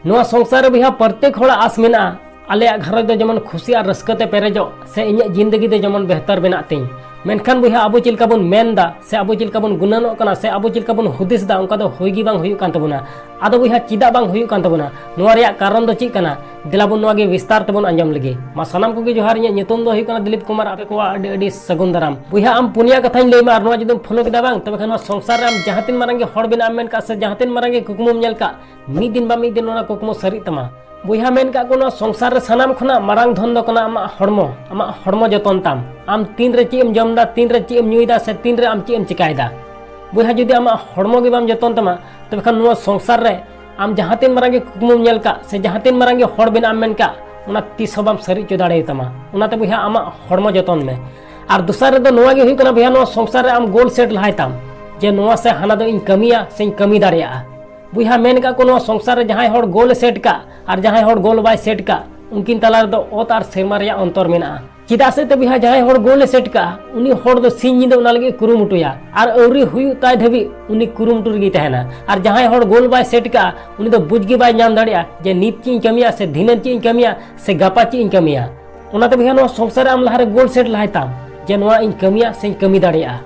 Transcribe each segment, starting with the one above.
नोआ संसार रे भैया प्रत्येक होड़ा आस मेना आले घर दो जमन खुशी और रस्कते पेरेजो से इन जिंदगी दे जमन बेहतर बना तीन मेनखान भैया अब चिलका बन मेनदा से अब चिलका बन गुनानो कना से अब चिलका बन हुदिसदा उनका दो होइगी बांग हुयु कान तबुना आदो भैया चिदा बांग हुयु कान तबुना नोआ रेया कारण दो ची कना दिलाबुन नोआ गे विस्तार तबुन अंजम लगे मा सनाम को गे जोहार इᱧ ᱧᱩᱛᱩᱢ ᱫᱚ ᱦᱩᱭᱩᱜ ᱠᱟᱱᱟ दिलीप कुमार आपे को अडी अडी सगुन दाराम भैया आम पुनिया कथाᱧ लैमा आर नोआ जुदम फॉलो केदा बांग तबे खान संसार रे आम जहातिन मारंगे हड़ बिना मेन का से जहातिन मारंगे कुकुमुम नेल का मी दिन बा मी दिन ओना कुकुमु सरी तमा बुहा मेन का कोनो संसार रे सनाम खना मारांग धन दो कना आमा हड़मो जतन ताम आम तीन रे चीम जमदा तीन रे चीम न्युइदा से तीन रे आम चीम चिकायदा बुहा जुदी आमा हड़मो गे बाम जतन तमा तबे खान नो संसार रे आम जहातिन मारांगे कुकुमुम नेल का से जहातिन मारांगे हड़ बिना मेन का उना तीस बाम सरी चो दाड़े तमा उनाते बुहा आमा हड़मो जतन में और दूसरा रे दो नोआ गे हुई कना बुहा नो संसार रे आम गोल सेट लहाय ताम जे नोआ से हाना दो इन कमिया से इन कमी दाड़ेया बुहा मेन का कोनो संसार रे जहां हड़ गोल सेट का और जहां हड़ गोल बाय सेट का उनकिन तलार दो ओत और सेमा रे अंतर मेना चिदा से ते बुहा जहां हड़ गोल सेट का उनी हड़ दो सिन निदो उना लगे कुरुमुटुया और औरी हुयु ताय धबी उनी कुरुमुटु गी तहना और जहां हड़ गोल बाय सेट का उनी दो बुझगी बाय नाम दाड़िया जे नीत ची कमिया से धीनन ची कमिया से गपा ची कमिया उनाते बुहा नो संसार आम लहारे गोल सेट लहायताम जे नोआ इन कमिया से कमी दाड़िया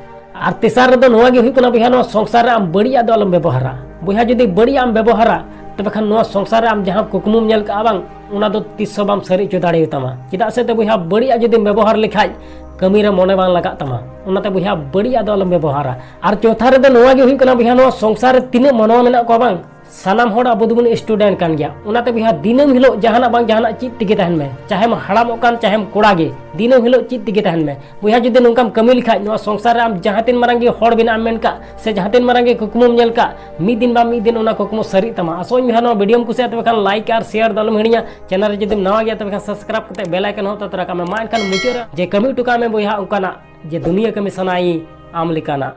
और तेसार रे नोआ गे हुई कना बुहा नो संसार आम बड़िया दो अलम व्यवहारा बुहा जुदी बड़िया आम व्यवहारा तबे खान नो संसार आम जहां कुकुमुम नेल का बांग उना दो तीस बाम सरी चो दाड़े तमा चिदा से ते बुहा बड़िया जुदी व्यवहार लेखाय कमी रे मने बांग लगा तमा उनाते बुहा बड़िया दो अलम व्यवहारा और चौथा रे नोआ गे हुई कना बुहा नो संसार तिने मनवा मेना को बांग सानाम होड़ अब दुबन स्टूडेंट कान गया उनाते बुहा दिनम हिलो जहाना बांग जहाना चित तिगे तहन में चाहे हम हड़ाम कान चाहे हम कोड़ा गे दिनम हिलो चित तिगे तहन में बुहा जुदी नोंकाम कमी लिखाय नो संसार आम जहातिन मारंगे हड़ बिना मेन का से जहातिन मारंगे कुकुमुम नेल का मी दिन बा मी दिन ओना कुकुमु सरी तमा असोñ बुहा नो वीडियो कुसिया तबे खान लाइक और शेयर दलम हिड़िया चैनल रे जुदी नवा गया तबे खान सब्सक्राइब कते बेल आइकन हो ततरा का में मा एनखान मुचेरा जे कमी टुका में बुहा उकाना जे दुनिया कमी सनाई आम लिकाना।